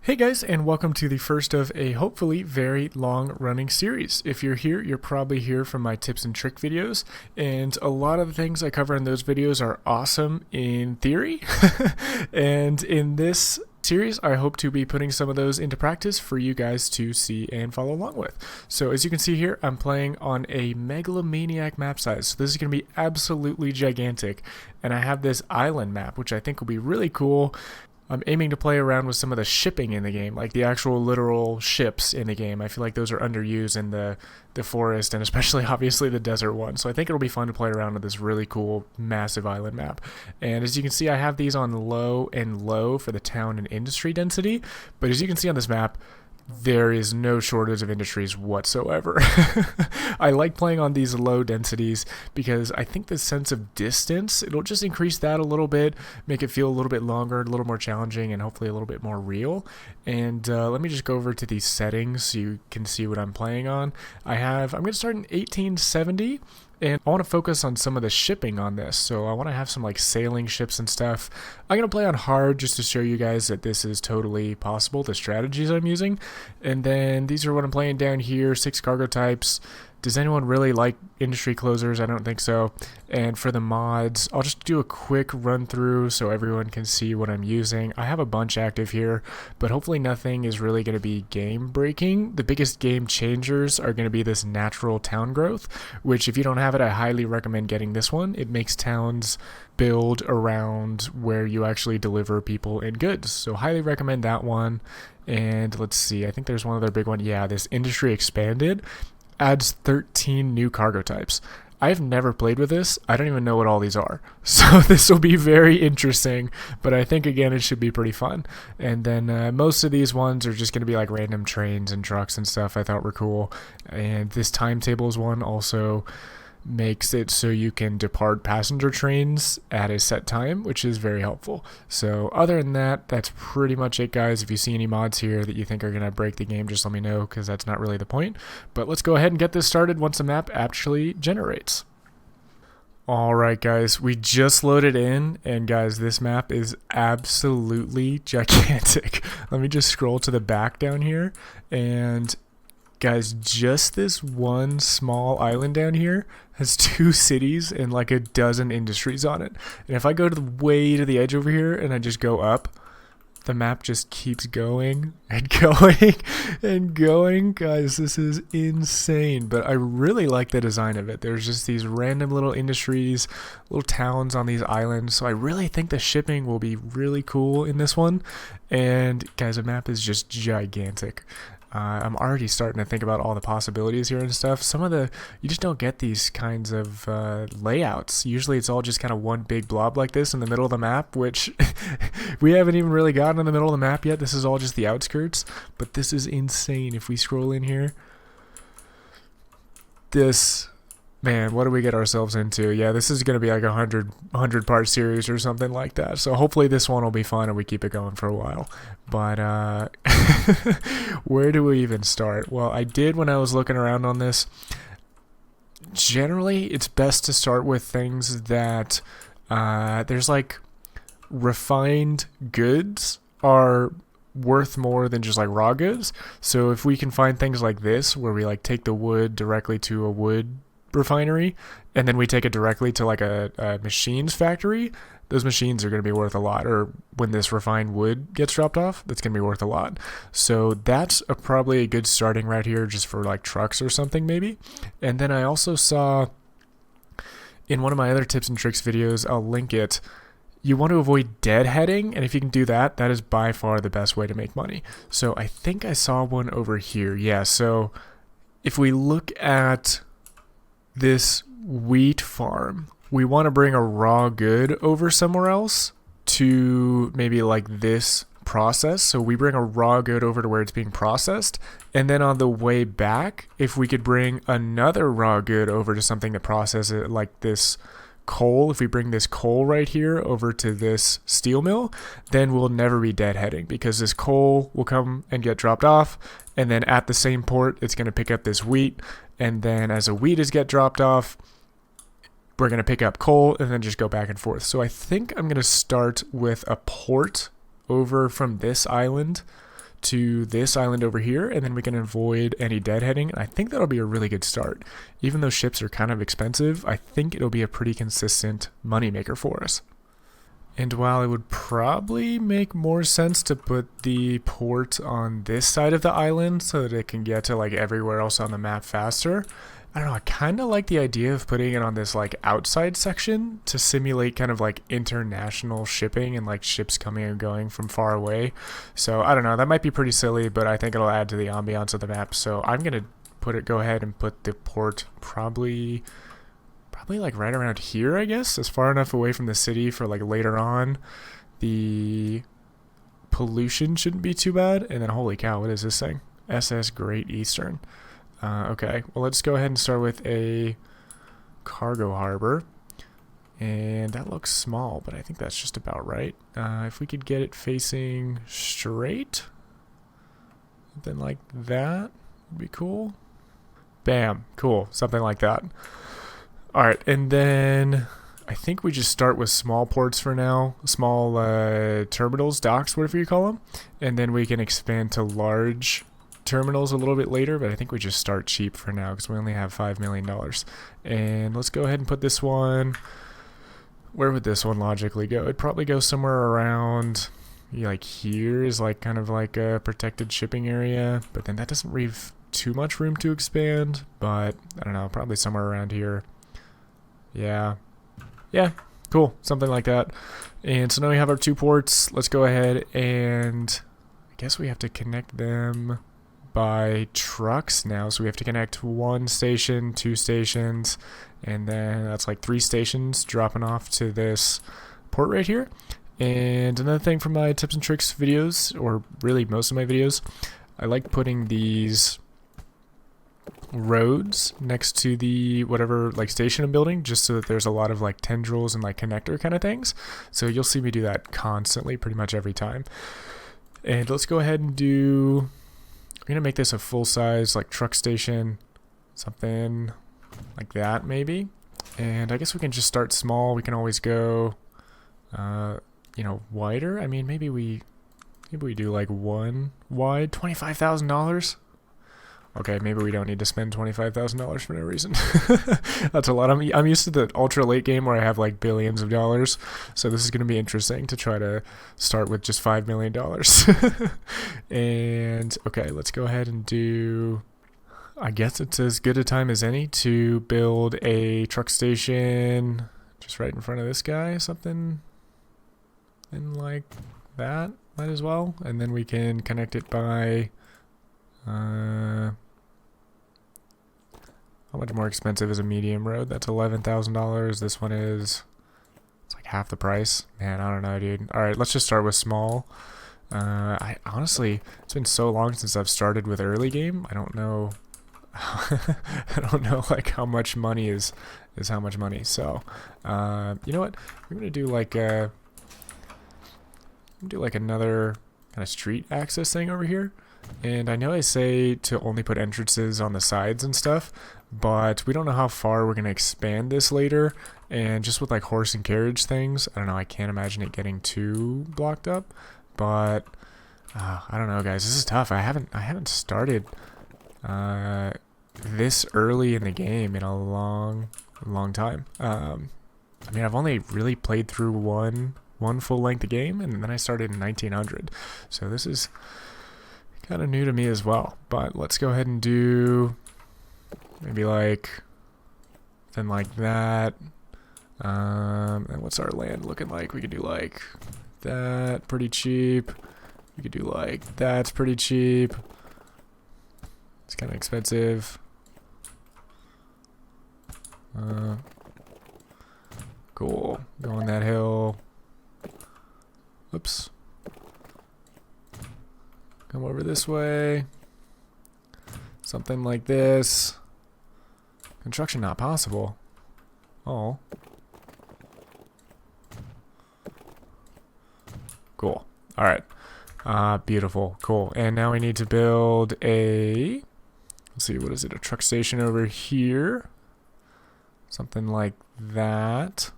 Hey guys, and welcome to the first of a hopefully very long running series. If you're here, you're probably here from my tips and trick videos, and a lot of the things I cover in those videos are awesome in theory. And in this series, I hope to be putting some of those into practice for you guys to see and follow along with. So as you can see here, I'm playing on a Megalomaniac map size. So this is going to be absolutely gigantic, and I have this island map, which I think will be really cool. I'm aiming to play around with some of the shipping in the game, like the actual literal ships in the game. I feel like those are underused in the forest, and especially obviously the desert one. So I think it'll be fun to play around with this really cool massive island map. And as you can see, I have these on low and low for the town and industry density. But as you can see on this map, there is no shortage of industries whatsoever. I like playing on these low densities because I think the sense of distance, it'll just increase that a little bit, make it feel a little bit longer, a little more challenging, and hopefully a little bit more real. And let me just go over to these settings so you can see what I'm playing on. I'm going to start in 1870. And I want to focus on some of the shipping on this. So I want to have some like sailing ships and stuff. I'm going to play on hard just to show you guys that this is totally possible, the strategies I'm using. And then these are what I'm playing down here, 6 cargo types. Does anyone really like industry closers? I don't think so. And for the mods, I'll just do a quick run through so everyone can see what I'm using. I have a bunch active here, but hopefully nothing is really going to be game breaking. The biggest game changers are going to be this natural town growth, which if you don't have it, I highly recommend getting this one. It makes towns build around where you actually deliver people and goods. So highly recommend that one. And let's see, I think there's one other big one. Yeah, this industry expanded adds 13 new cargo types. I've never played with this. I don't even know what all these are. So this will be very interesting, but I think again it should be pretty fun. And then most of these ones are just going to be like random trains and trucks and stuff I thought were cool. And this timetables one also makes it so you can depart passenger trains at a set time, which is very helpful. So other than that, that's pretty much it, guys. If you see any mods here that you think are going to break the game, just let me know, because that's not really the point. But let's go ahead and get this started once the map actually generates. Alright guys, we just loaded in, and guys, this map is absolutely gigantic. Let me just scroll to the back down here, and guys, just this one small island down here has 2 cities and like a dozen industries on it. And if I go to the way to the edge over here and I just go up, the map just keeps going and going and going. Guys, this is insane, but I really like the design of it. There's just these random little industries, little towns on these islands. So I really think the shipping will be really cool in this one. And guys, the map is just gigantic. I'm already starting to think about all the possibilities here and stuff. You just don't get these kinds of layouts. Usually it's all just kind of one big blob like this in the middle of the map, which we haven't even really gotten in the middle of the map yet. This is all just the outskirts, but this is insane. If we scroll in here, man, what do we get ourselves into? Yeah, this is going to be like a 100 part series or something like that. So hopefully this one will be fun and we keep it going for a while. But where do we even start? Well, I did when I was looking around on this. Generally, it's best to start with things that there's like refined goods are worth more than just like raw goods. So if we can find things like this where we like take the wood directly to a wood refinery and then we take it directly to like a machines factory, those machines are going to be worth a lot. Or when this refined wood gets dropped off, that's going to be worth a lot. So that's probably a good starting right here, just for like trucks or something maybe. And then I also saw in one of my other tips and tricks videos, I'll link it, you want to avoid deadheading, and if you can do that, that is by far the best way to make money. So I think I saw one over here. Yeah, so if we look at this wheat farm, we want to bring a raw good over somewhere else to maybe like this process. So we bring a raw good over to where it's being processed, and then on the way back, if we could bring another raw good over to something that processes it, like this coal, if we bring this coal right here over to this steel mill, then we'll never be deadheading, because this coal will come and get dropped off, and then at the same port it's going to pick up this wheat, and then as the wheat is get dropped off, we're going to pick up coal and then just go back and forth. So I think I'm going to start with a port over from this island to this island over here, and then we can avoid any deadheading. And I think that'll be a really good start. Even though ships are kind of expensive, I think it'll be a pretty consistent moneymaker for us. And while it would probably make more sense to put the port on this side of the island so that it can get to like everywhere else on the map faster, I don't know, I kind of like the idea of putting it on this like outside section to simulate kind of like international shipping and like ships coming and going from far away. So I don't know, that might be pretty silly, but I think it'll add to the ambiance of the map. So I'm going to go ahead and put the port probably like right around here, I guess, as far enough away from the city for like later on. The pollution shouldn't be too bad. And then holy cow, what is this thing? SS Great Eastern. Okay, well, let's go ahead and start with a cargo harbor. And that looks small, but I think that's just about right. If we could get it facing straight, something like that would be cool. Bam, cool, something like that. All right, and then I think we just start with small ports for now, small terminals, docks, whatever you call them, and then we can expand to large terminals a little bit later, but I think we just start cheap for now because we only have $5 million. And let's go ahead and put this one, where would this one logically go? It'd probably go somewhere around, like here is like kind of like a protected shipping area, but then that doesn't leave too much room to expand, but I don't know, probably somewhere around here. Yeah, cool, something like that. And so now we have our two ports. Let's go ahead and I guess we have to connect them by trucks now. So we have to connect one station, two stations, and then that's like 3 stations dropping off to this port right here. And another thing from my tips and tricks videos, or really most of my videos, I like putting these roads next to the whatever like station I'm building, just so that there's a lot of like tendrils and like connector kind of things. So you'll see me do that constantly, pretty much every time. And let's go ahead and do, I'm gonna make this a full-size like truck station, something like that maybe. And I guess we can just start small. We can always go you know, wider. I mean, maybe we do like one wide, $25,000. Okay, maybe we don't need to spend $25,000 for no reason. That's a lot. I'm used to the ultra late game where I have like billions of dollars, so this is going to be interesting to try to start with just $5 million. And okay, let's go ahead and do, I guess it's as good a time as any to build a truck station just right in front of this guy, something and like that, might as well. And then we can connect it by how much more expensive is a medium road? That's $11,000. This one is, it's like half the price. Man, I don't know, dude. All right, let's just start with small. I honestly, it's been so long since I've started with early game. I don't know. I don't know like how much money is how much money. So, you know what? We're gonna do like another kind of street access thing over here. And I know I say to only put entrances on the sides and stuff, but we don't know how far we're going to expand this later. And just with like horse and carriage things, I don't know, I can't imagine it getting too blocked up. But I don't know, guys, this is tough. I haven't started this early in the game in a long time. I mean, I've only really played through one full length game, and then I started in 1900. So this is kind of new to me as well. But let's go ahead and do maybe like something like that. And what's our land looking like? We could do like that, pretty cheap. We could do like that's pretty cheap. It's kind of expensive. Cool. Go on that hill. Oops. Come over this way. Something like this. Construction not possible. Oh. Cool. Alright. Beautiful. Cool. And now we need to build a, let's see, what is it? A truck station over here. Something like that.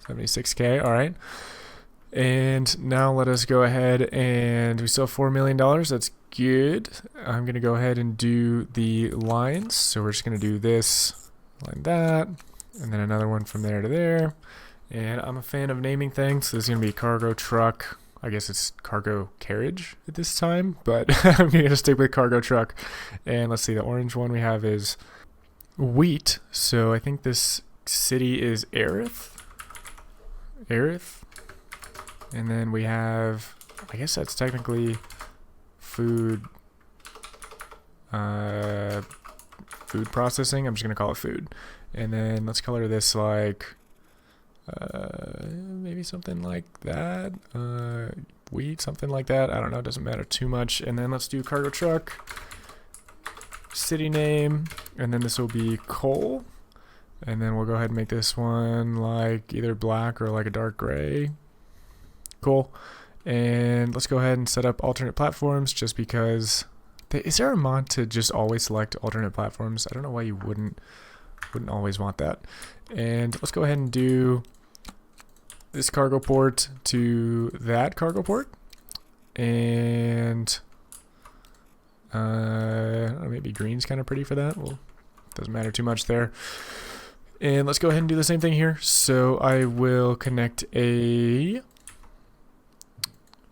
76K. Alright. And now let us go ahead, and we still have $4 million. That's good. I'm going to go ahead and do the lines. So we're just going to do this, line that, and then another one from there to there. And I'm a fan of naming things. So this is going to be cargo truck. I guess it's cargo carriage at this time, but I'm going to stick with cargo truck. And let's see, the orange one we have is wheat. So I think this city is Aerith. And then we have, I guess that's technically food processing. I'm just going to call it food. And then let's color this like maybe something like that. Wheat, something like that. I don't know. It doesn't matter too much. And then let's do cargo truck, city name, and then this will be coal. And then we'll go ahead and make this one like either black or like a dark gray. Cool. And let's go ahead and set up alternate platforms just because. Is there a mod to just always select alternate platforms? I don't know why you wouldn't always want that. And let's go ahead and do this cargo port to that cargo port. And I don't know, maybe green's kind of pretty for that. Well, doesn't matter too much there. And let's go ahead and do the same thing here. So I will connect a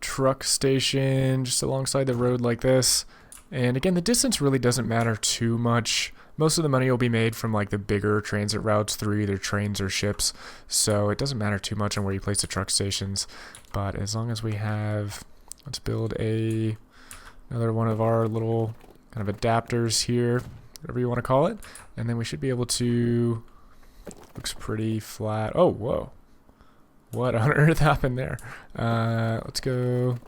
truck station just alongside the road like this. And again, the distance really doesn't matter too much. Most of the money will be made from like the bigger transit routes through either trains or ships. So it doesn't matter too much on where you place the truck stations. But as long as we have, let's build another one of our little kind of adapters here, whatever you want to call it. And then we should be able to, looks pretty flat. Oh, whoa. What on earth happened there? Let's go.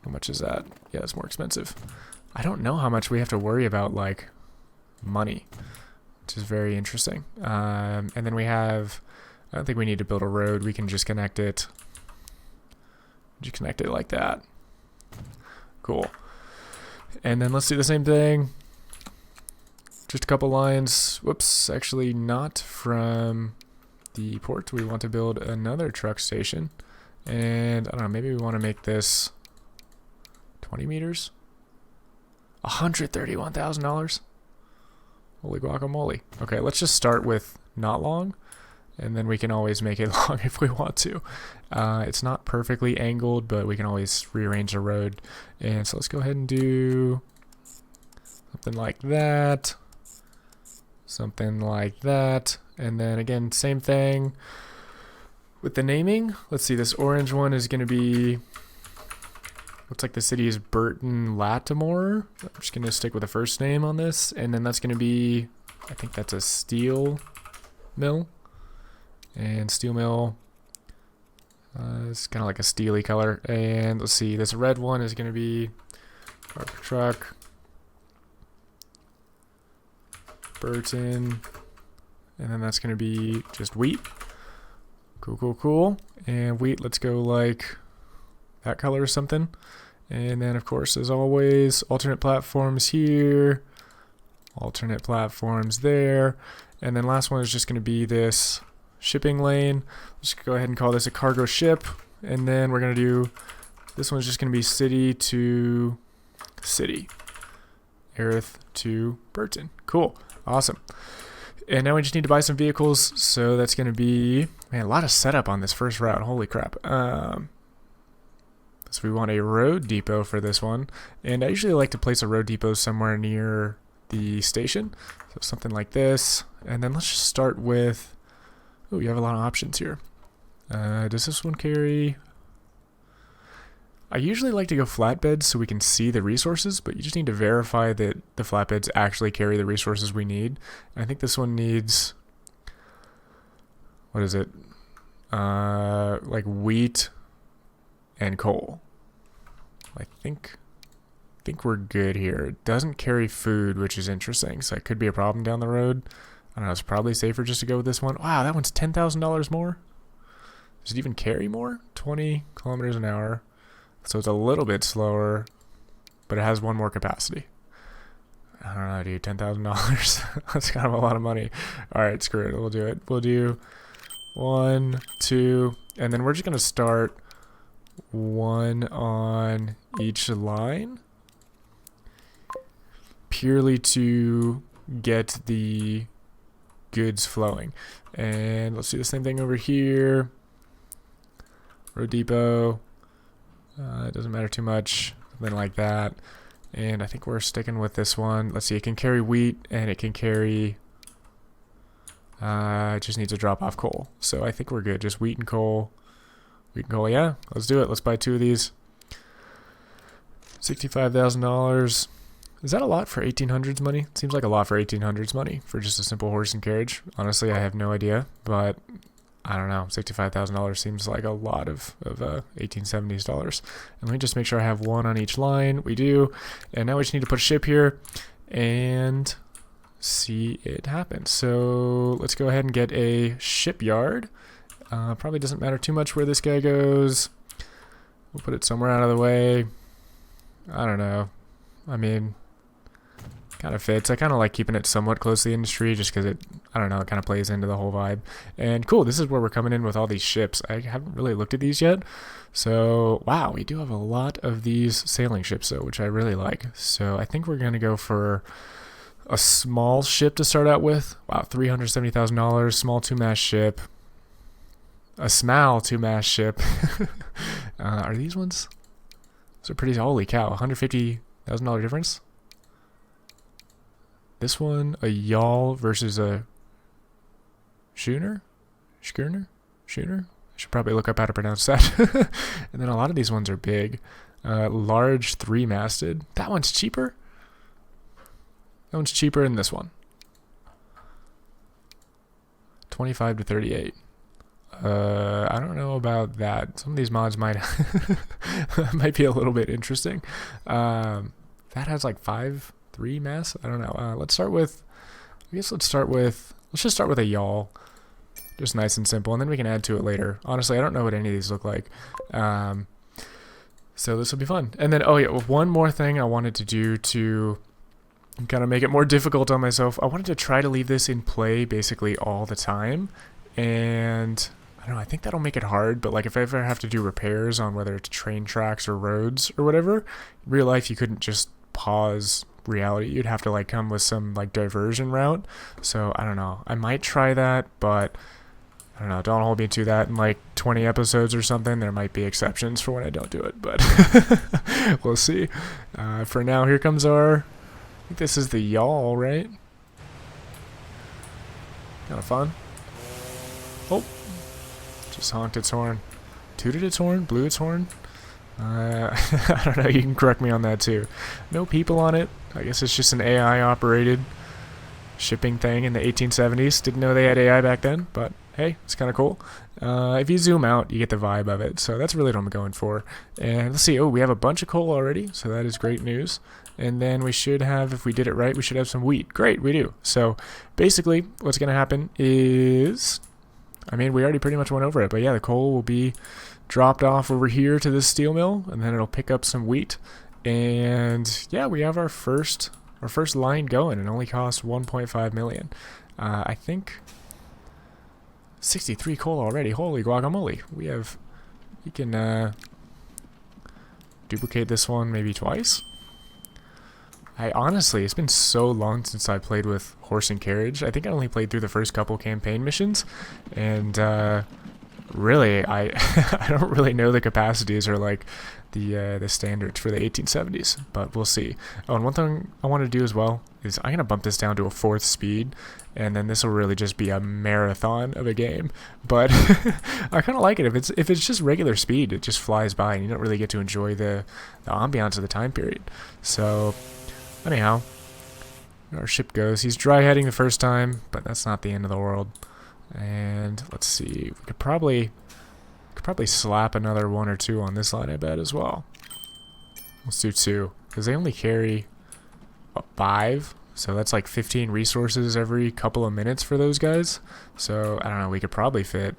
How much is that? Yeah, it's more expensive. I don't know how much we have to worry about, like, money, which is very interesting. And then we have, I don't think we need to build a road. We can just connect it. Just connect it like that. Cool. And then let's do the same thing. Just a couple lines. Whoops, actually not from the port. We want to build another truck station. And I don't know, maybe we want to make this 20 meters. $131,000. Holy guacamole. Okay, let's just start with not long, and then we can always make it long if we want to. It's not perfectly angled, but we can always rearrange the road. And so let's go ahead and do something like that. Something like that. And then again, same thing with the naming. Let's see, this orange one is going to be, looks like the city is Burton Latimore. I'm just going to stick with the first name on this. And then that's going to be, I think that's a steel mill. And steel mill, it's kind of like a steely color. And let's see, this red one is going to be cargo truck, Burton, and then that's going to be just wheat. Cool, cool, cool. And wheat, let's go like that color or something. And then, of course, as always, alternate platforms here, alternate platforms there. And then last one is just going to be this shipping lane. Let's go ahead and call this a cargo ship. And then we're going to do, this one's just going to be city to city. Aerith to Burton. Cool. Awesome. And now we just need to buy some vehicles. So that's going to be, man, a lot of setup on this first route. Holy crap. So we want a road depot for this one. And I usually like to place a road depot somewhere near the station. So something like this. And then let's just start with, oh, you have a lot of options here. Does this one carry? I usually like to go flatbeds so we can see the resources, but you just need to verify that the flatbeds actually carry the resources we need. And I think this one needs, what is it? Like wheat and coal. I think we're good here. It doesn't carry food, which is interesting, so it could be a problem down the road. I don't know, it's probably safer just to go with this one. Wow, that one's $10,000 more. Does it even carry more? 20 kilometers an hour. So it's a little bit slower, but it has one more capacity. I don't know, dude, $10,000. That's kind of a lot of money. All right, screw it. We'll do it. We'll do 1, 2, and then we're just going to start one on each line purely to get the goods flowing. And let's do the same thing over here. Road depot. It doesn't matter too much. Something like that. And I think we're sticking with this one. Let's see, it can carry wheat and it can carry... it just needs to drop off coal. So I think we're good. Just wheat and coal. Wheat and coal, yeah. Let's do it. Let's buy 2 of these. $65,000. Is that a lot for 1800s money? It seems like a lot for 1800s money for just a simple horse and carriage. Honestly, I have no idea, but I don't know. $65,000 seems like a lot of 1870s dollars. And let me just make sure I have 1 on each line. We do. And now we just need to put a ship here and see it happen. So let's go ahead and get a shipyard. Probably doesn't matter too much where this guy goes. We'll put it somewhere out of the way. I don't know. I mean, kind of fits. I kind of like keeping it somewhat close to the industry just because I don't know, it kind of plays into the whole vibe. And cool, this is where we're coming in with all these ships. I haven't really looked at these yet. So, wow, we do have a lot of these sailing ships though, which I really like. So I think we're going to go for a small ship to start out with. Wow, $370,000, small 2-mast ship. A small 2-mast ship. Are these ones? Those are pretty, holy cow, $150,000 difference. This one, a yawl versus a schooner? Schooner? I should probably look up how to pronounce that. And then a lot of these ones are big. Large 3-masted. That one's cheaper? That one's cheaper than this one. 25 to 38. I don't know about that. Some of these mods might might be a little bit interesting. That has like 5.3 mass. I don't know. Let's start with. I guess let's just start with a yawl. Just nice and simple, and then we can add to it later. Honestly, I don't know what any of these look like. So this will be fun. And then, oh yeah, one more thing I wanted to do to kind of make it more difficult on myself. I wanted to try to leave this in play basically all the time, and I don't know, I think that'll make it hard, but like if I ever have to do repairs on whether it's train tracks or roads or whatever, in real life you couldn't just pause reality. You'd have to like come with some like diversion route. So I don't know. I might try that, but I don't know. Don't hold me to that. In like 20 episodes or something, there might be exceptions for when I don't do it, but we'll see. For now, here comes our, I think this is the yawl, right? Kind of fun. Oh. Just honked its horn. Tooted its horn? Blew its horn? I don't know, you can correct me on that too. No people on it. I guess it's just an AI operated shipping thing in the 1870s. Didn't know they had AI back then, but hey, it's kind of cool. If you zoom out, you get the vibe of it. So that's really what I'm going for. And let's see. Oh, we have a bunch of coal already, so that is great news. And then we should have, if we did it right, we should have some wheat. Great, we do. So basically, what's going to happen is, I mean, we already pretty much went over it, but yeah, the coal will be dropped off over here to this steel mill, and then it'll pick up some wheat. And yeah, we have our first line going. It only costs 1.5 million. I think 63 coal already. Holy guacamole. We can duplicate this one maybe twice. Honestly, it's been so long since I played with horse and carriage. I think I only played through the first couple campaign missions, and really, I don't really know the capacities or like the standards for the 1870s, but we'll see. Oh, and one thing I want to do as well is I'm gonna bump this down to a 4th speed, and then this will really just be a marathon of a game. But I kind of like it. If it's just regular speed, it just flies by, and you don't really get to enjoy the ambiance of the time period. So anyhow, our ship goes. He's dry heading the first time, but that's not the end of the world. And let's see, we could probably slap another 1 or 2 on this line, I bet, as well. Let's do 2, because they only carry 5, so that's like 15 resources every couple of minutes for those guys. So I don't know, we could probably fit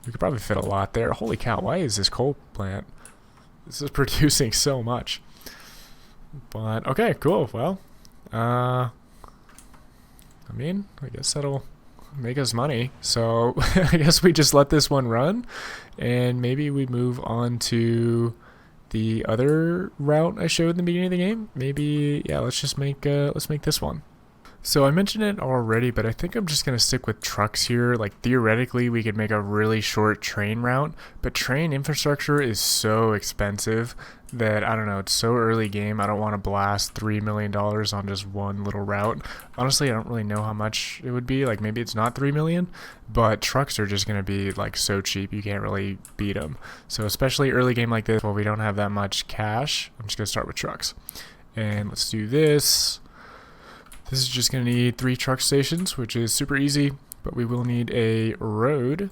a lot there. Holy cow, why is this coal plant, this is producing so much? But okay, cool. Well, I mean, I guess that'll make us money. So I guess we just let this one run, and maybe we move on to the other route I showed in the beginning of the game. Maybe, yeah, let's make this one. So I mentioned it already, but I think I'm just going to stick with trucks here. Like, theoretically, we could make a really short train route, but train infrastructure is so expensive that, I don't know, it's so early game. I don't want to blast $3 million on just one little route. Honestly, I don't really know how much it would be. Like, maybe it's not $3 million, but trucks are just going to be, like, so cheap. You can't really beat them. So especially early game like this, while we don't have that much cash, I'm just going to start with trucks. And let's do this. This is just going to need 3 truck stations, which is super easy, but we will need a road.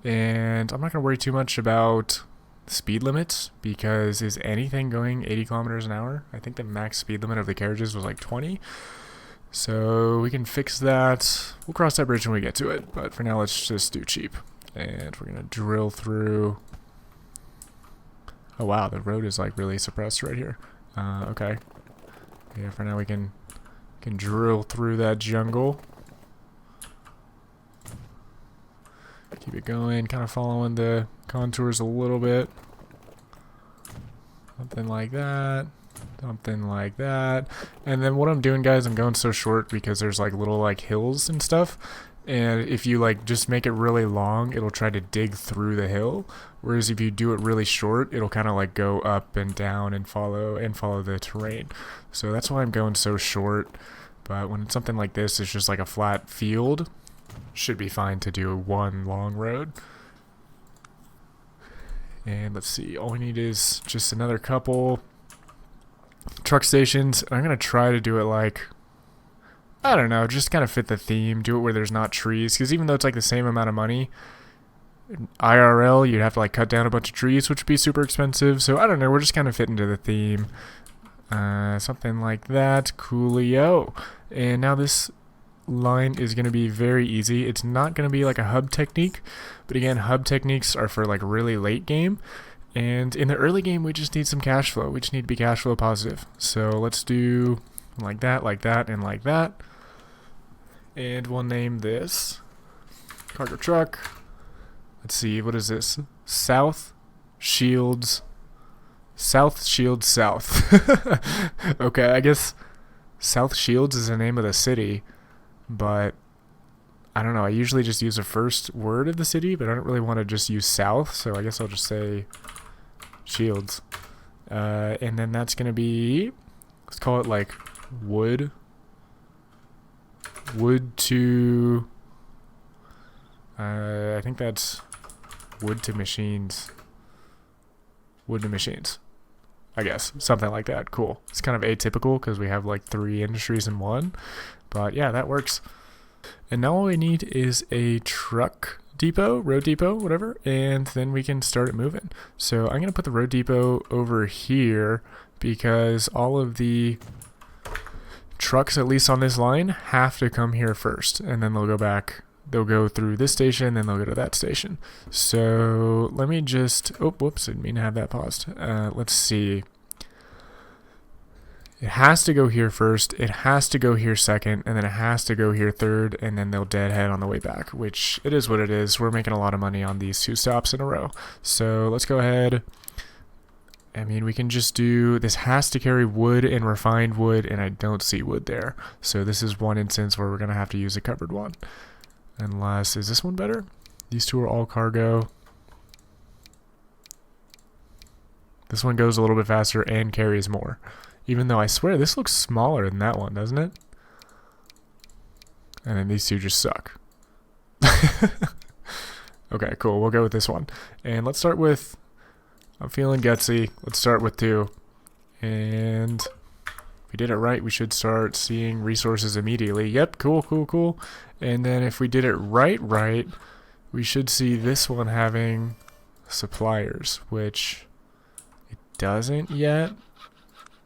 And I'm not going to worry too much about speed limits, because is anything going 80 kilometers an hour? I think the max speed limit of the carriages was like 20. So we can fix that. We'll cross that bridge when we get to it, but for now let's just do cheap. And we're going to drill through. Oh wow, the road is like really suppressed right here. Okay. Yeah, for now we can drill through that jungle. Keep it going, kind of following the contours a little bit. Something like that. Something like that. And then what I'm doing, guys, I'm going so short because there's like little like hills and stuff. And if you like just make it really long, it'll try to dig through the hill. Whereas if you do it really short, it'll kind of like go up and down and follow the terrain. So that's why I'm going so short. But when it's something like this, it's just like a flat field. Should be fine to do one long road. And let's see, all we need is just another couple truck stations. I'm going to try to do it like, I don't know, just kind of fit the theme. Do it where there's not trees. Because even though it's like the same amount of money, IRL, you'd have to like cut down a bunch of trees, which would be super expensive. So I don't know, we're just kind of fitting to the theme. Something like that. Coolio. And now this line is going to be very easy. It's not going to be like a hub technique, but again, hub techniques are for like really late game, and in the early game we just need some cash flow. We just need to be cash flow positive. So let's do like that, and like that, and we'll name this cargo truck. Let's see, what is this? South Shields South. Okay, I guess South Shields is the name of the city, but I don't know. I usually just use the first word of the city, but I don't really want to just use South, so I guess I'll just say Shields. And then that's going to be, let's call it like wood to, I think that's wood to machines. I guess, something like that. Cool. It's kind of atypical because we have like 3 industries in one, but yeah, that works. And now all we need is a truck depot, road depot, whatever, and then we can start it moving. So I'm going to put the road depot over here because all of the trucks, at least on this line, have to come here first, and then they'll go back. They'll go through this station, then they'll go to that station. So let me just, oh, whoops, I didn't mean to have that paused. Let's see. It has to go here first, it has to go here second, and then it has to go here third, and then they'll deadhead on the way back, which it is what it is. We're making a lot of money on these 2 stops in a row. So let's go ahead. I mean, we can just do, this has to carry wood and refined wood, and I don't see wood there. So this is one instance where we're going to have to use a covered one. Unless, is this one better? These 2 are all cargo. This one goes a little bit faster and carries more. Even though I swear this looks smaller than that one, doesn't it? And then these 2 just suck. Okay, cool. We'll go with this one. And let's start with, I'm feeling gutsy. Let's start with 2. And if we did it right, we should start seeing resources immediately. Yep, cool. And then if we did it right, we should see this one having suppliers, which it doesn't yet.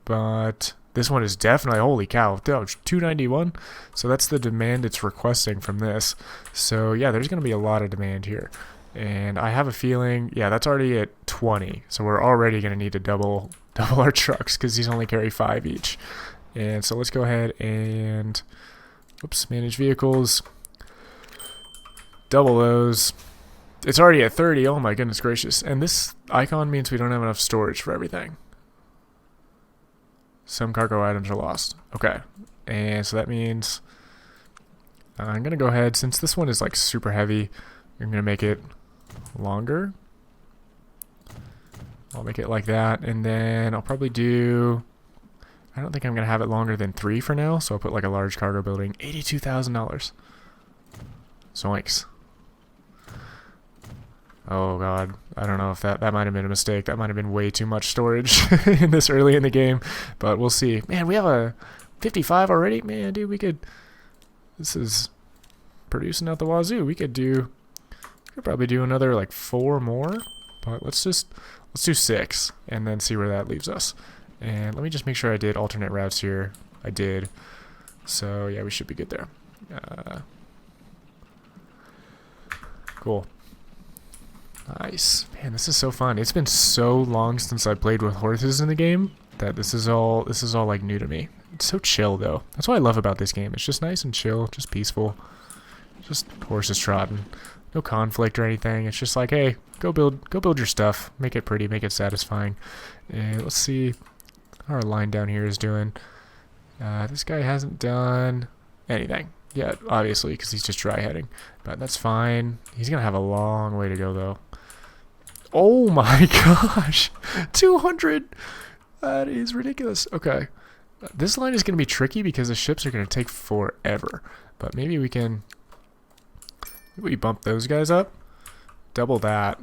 But this one is definitely, holy cow, 291. So that's the demand it's requesting from this. So yeah, there's going to be a lot of demand here. And I have a feeling, yeah, that's already at 20. So we're already going to need to double our trucks because these only carry 5 each. And so let's go ahead and, oops, manage vehicles. double those. It's already at 30. Oh my goodness gracious. And this icon means we don't have enough storage for everything. Some cargo items are lost. Okay. And so that means I'm going to go ahead, since this one is like super heavy, I'm going to make it longer. I'll make it like that, and then I'll probably do, I don't think I'm going to have it longer than 3 for now, so I'll put like a large cargo building. $82,000. Zoinks. Oh god, I don't know if that might have been a mistake. That might have been way too much storage in this early in the game, but we'll see. Man, we have a 55 already? Man, dude, we could, this is producing out the wazoo. We could probably do another like 4 more, but let's do 6 and then see where that leaves us. And let me just make sure I did alternate routes here. I did. So yeah, we should be good there. Cool. Nice. Man, this is so fun. It's been so long since I played with horses in the game that this is all like new to me. It's so chill though. That's what I love about this game. It's just nice and chill, just peaceful. Just horses trotting. No conflict or anything. It's just like, hey, go build your stuff. Make it pretty, make it satisfying. And let's see how our line down here is doing. This guy hasn't done anything yet, obviously, because he's just dry heading. But that's fine. He's gonna have a long way to go though. Oh my gosh, 200. That is ridiculous. Okay, this line is gonna be tricky because the ships are gonna take forever. But maybe we can. We bump those guys up, double that,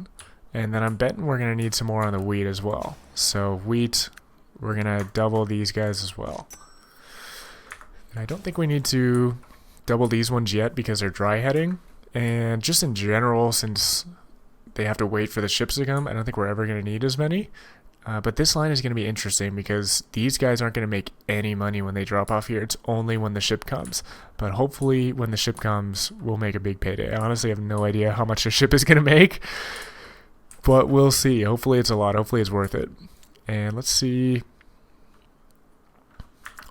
and then I'm betting we're gonna need some more on the wheat as well. So wheat, we're gonna double these guys as well. And I don't think we need to double these ones yet because they're dry heading, and just in general, since they have to wait for the ships to come, I don't think we're ever gonna need as many. But this line is going to be interesting because these guys aren't going to make any money when they drop off here. It's only when the ship comes. But hopefully when the ship comes, we'll make a big payday. I honestly have no idea how much the ship is going to make. But we'll see. Hopefully it's a lot. Hopefully it's worth it. And let's see.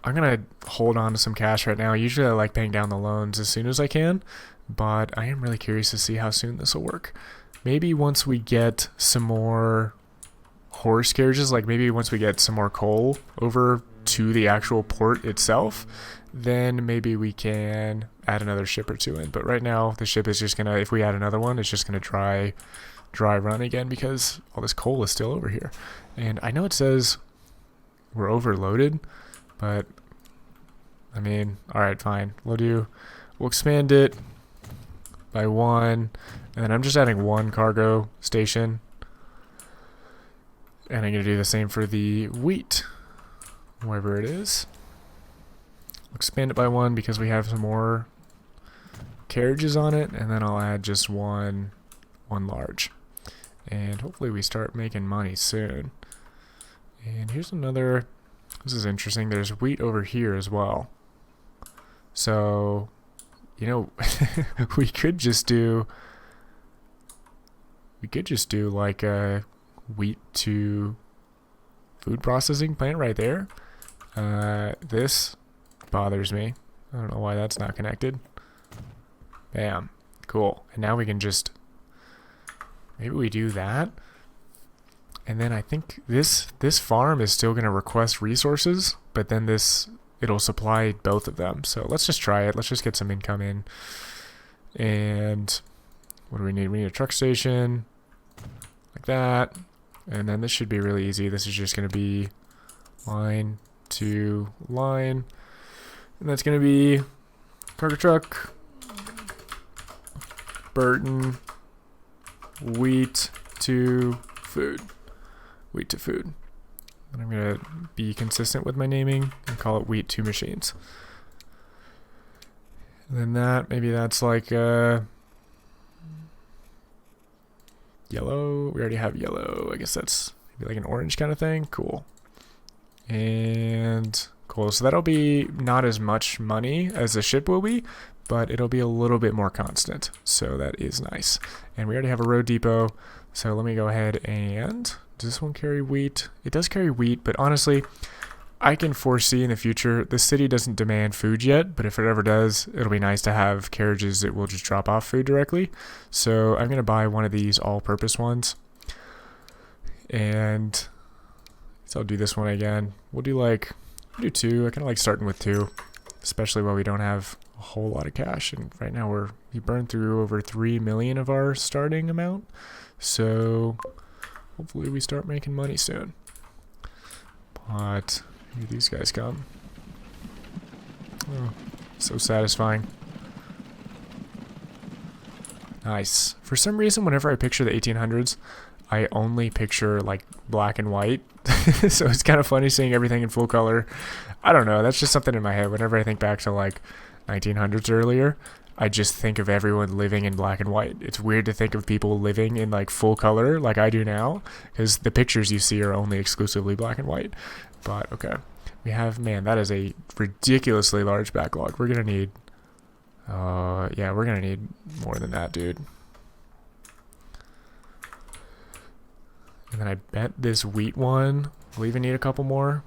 I'm going to hold on to some cash right now. Usually I like paying down the loans as soon as I can. But I am really curious to see how soon this will work. Maybe once we get some more horse carriages, like maybe once we get some more coal over to the actual port itself, then maybe we can add another ship or 2 in. But right now the ship is just gonna, if we add another one, it's just gonna dry run again because all this coal is still over here. And I know it says we're overloaded, but I mean, all right, fine, we'll expand it by 1, and then I'm just adding 1 cargo station. And I'm going to do the same for the wheat, wherever it is. Expand it by 1 because we have some more carriages on it, and then I'll add just one large. And hopefully we start making money soon. And here's another, this is interesting, there's wheat over here as well. So, you know, we could just do like a wheat to food processing plant right there. This bothers me. I don't know why that's not connected. Bam. Cool. And now we can just, maybe we do that. And then I think this farm is still going to request resources, but then it'll supply both of them. So let's just try it. Let's just get some income in. And what do we need? We need a truck station like that. And then this should be really easy. This is just going to be line to line. And that's going to be cargo truck, Burton, wheat to food. Wheat to food. And I'm going to be consistent with my naming and call it wheat to machines. And then maybe that's like yellow. We already have yellow. I guess that's maybe like an orange kind of thing. Cool. And cool. So that'll be not as much money as the ship will be, but it'll be a little bit more constant. So that is nice. And we already have a road depot. So let me go ahead and, does this one carry wheat? It does carry wheat, but honestly, I can foresee in the future, the city doesn't demand food yet, but if it ever does, it'll be nice to have carriages that will just drop off food directly. So I'm going to buy one of these all-purpose ones. And so I'll do this one again. We'll do two. I kind of like starting with two, especially while we don't have a whole lot of cash. And right now we burned through over 3 million of our starting amount. So hopefully we start making money soon. But here these guys come. Oh, so satisfying. Nice. For some reason, whenever I picture the 1800s, I only picture like black and white. So it's kind of funny seeing everything in full color. I don't know. That's just something in my head. Whenever I think back to like 1900s earlier, I just think of everyone living in black and white. It's weird to think of people living in like full color like I do now, because the pictures you see are only exclusively black and white. But okay, we have, man, that is a ridiculously large backlog. We're gonna need yeah, we're gonna need more than that, dude. And then I bet this wheat one will even need a couple more.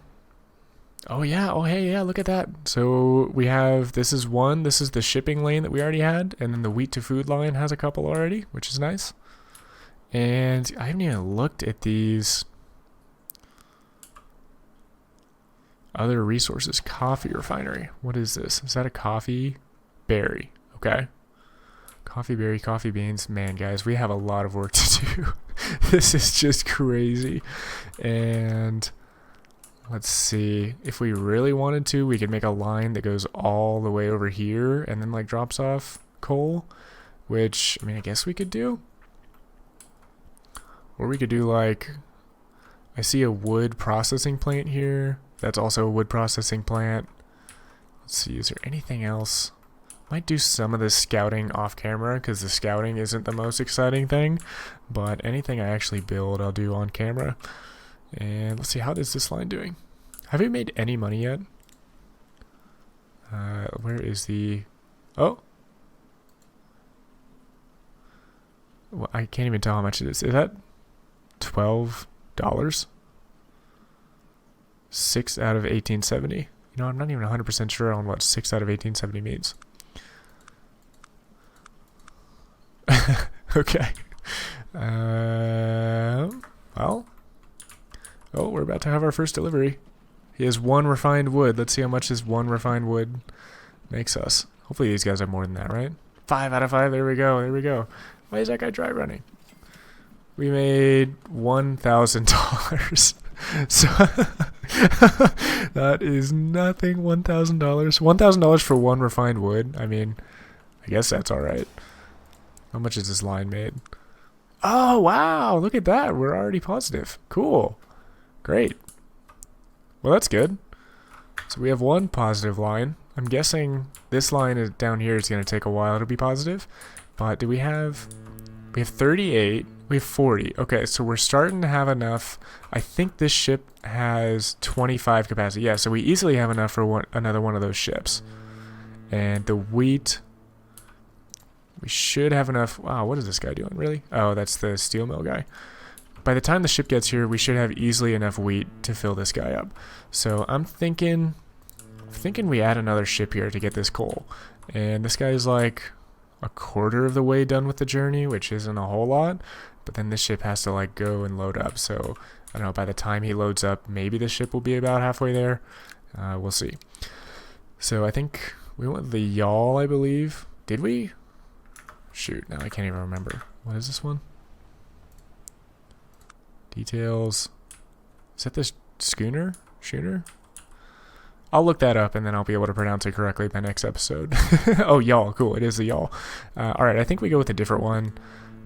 Oh yeah, oh hey, yeah, look at that. So we have, this is the shipping lane that we already had, and then the wheat to food line has a couple already, which is nice. And I haven't even looked at these other resources. Coffee refinery. What is this? Is that a coffee berry? Okay. Coffee berry, coffee beans. Man, guys, we have a lot of work to do. This is just crazy. And let's see. If we really wanted to, we could make a line that goes all the way over here and then like drops off coal, which, I mean, I guess we could do. Or we could do like, I see a wood processing plant here. That's also a wood processing plant. Let's see, is there anything else? Might do some of the scouting off camera, because the scouting isn't the most exciting thing, but anything I actually build I'll do on camera. And let's see, how is this line doing? Have we made any money yet? Where is the... Oh! Well, I can't even tell how much it is. Is that $12? 6 out of 1870. You know, I'm not even 100% sure on what 6 out of 1870 means. Okay. Well. Oh, we're about to have our first delivery. He has 1 refined wood. Let's see how much this 1 refined wood makes us. Hopefully these guys have more than that, right? 5 out of 5. There we go. There we go. Why is that guy dry running? We made $1,000. So that is nothing. $1,000. $1,000 for 1 refined wood. I mean, I guess that's all right. How much is this line made? Oh, wow. Look at that. We're already positive. Cool. Great. Well, that's good. So we have 1 positive line. I'm guessing this line is down here is going to take a while to be positive. But do we have 38. We have 40. Okay, so we're starting to have enough. I think this ship has 25 capacity. Yeah, so we easily have enough for another one of those ships. And the wheat, we should have enough. Wow, what is this guy doing, really? Oh, that's the steel mill guy. By the time the ship gets here, we should have easily enough wheat to fill this guy up. So I'm thinking we add another ship here to get this coal. And this guy's like a quarter of the way done with the journey, which isn't a whole lot. But then this ship has to like go and load up. So I don't know, by the time he loads up, maybe the ship will be about halfway there. We'll see. So I think we went with the yawl, I believe. Did we? Shoot, now I can't even remember. What is this one? Details. Is that this schooner? Schooner? I'll look that up and then I'll be able to pronounce it correctly in the next episode. Oh, yawl. Cool. It is the yawl. Alright, I think we go with a different one.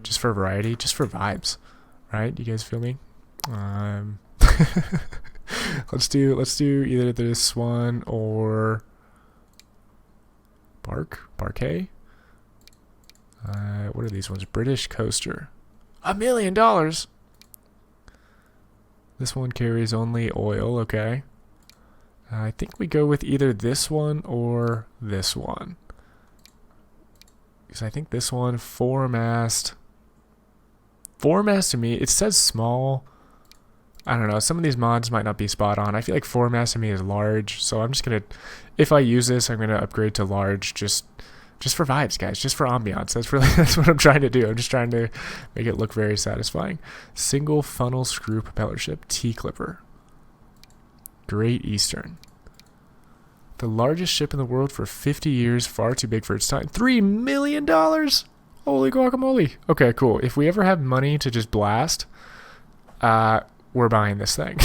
Just for variety. Just for vibes. Right? You guys feel me? Let's do either this one or Barquet. What are these ones? British coaster. $1 million. This one carries only oil. Okay. I think we go with either this one or this one. Because I think this one, 4-mast. 4-mast to me, it says small. I don't know, some of these mods might not be spot on. I feel like 4 mass to me is large, so I'm just gonna, if I use this, I'm gonna upgrade to large just for vibes, guys, just for ambiance. That's what I'm trying to do. I'm just trying to make it look very satisfying. Single funnel screw propeller ship, T-Clipper. Great Eastern. The largest ship in the world for 50 years, far too big for its time. $3 million? Holy guacamole. Okay, cool. If we ever have money to just blast, we're buying this thing.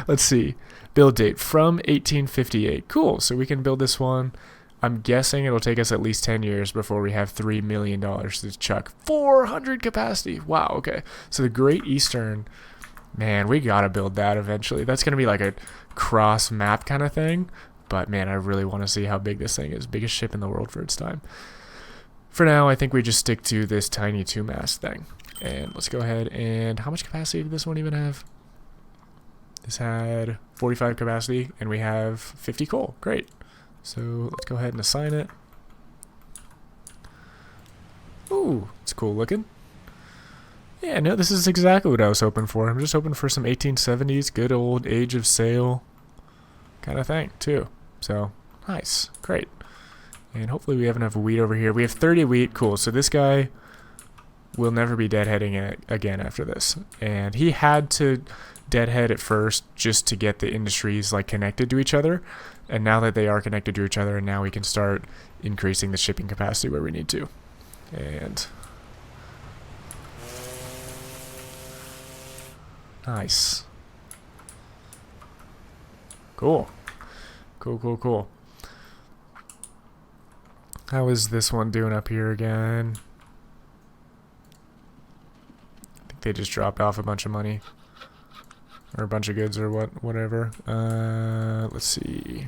Let's see. Build date from 1858. Cool. So we can build this one. I'm guessing it'll take us at least 10 years before we have $3 million to chuck. 400 capacity. Wow. Okay. So the Great Eastern, man, we got to build that eventually. That's going to be like a cross map kind of thing. But man, I really want to see how big this thing is. Biggest ship in the world for its time. For now, I think we just stick to this tiny 2-mast thing. And let's go ahead and... How much capacity did this one even have? This had 45 capacity, and we have 50 coal. Great. So let's go ahead and assign it. Ooh, it's cool looking. Yeah, no, this is exactly what I was hoping for. I'm just hoping for some 1870s, good old age of sail kind of thing, too. So, nice. Great. And hopefully we have enough wheat over here. We have 30 wheat. Cool. So this guy will never be deadheading it again after this. And he had to deadhead at first just to get the industries like connected to each other. And now that they are connected to each other, and now we can start increasing the shipping capacity where we need to. And nice. Cool. Cool. How is this one doing up here again? I think they just dropped off a bunch of money. Or a bunch of goods or whatever. Let's see.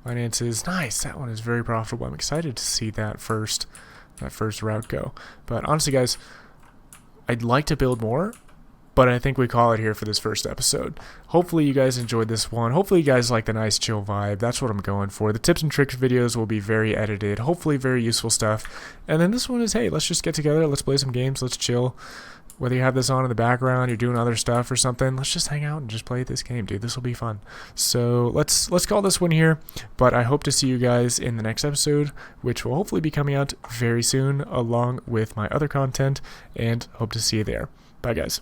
Finances. Nice. That one is very profitable. I'm excited to see that first route go. But honestly, guys, I'd like to build more. But I think we call it here for this first episode. Hopefully you guys enjoyed this one. Hopefully you guys like the nice chill vibe. That's what I'm going for. The tips and tricks videos will be very edited. Hopefully very useful stuff. And then this one is, hey, let's just get together. Let's play some games. Let's chill. Whether you have this on in the background, you're doing other stuff or something, let's just hang out and just play this game, dude. This will be fun. So let's call this one here. But I hope to see you guys in the next episode, which will hopefully be coming out very soon along with my other content. And hope to see you there. Bye, guys.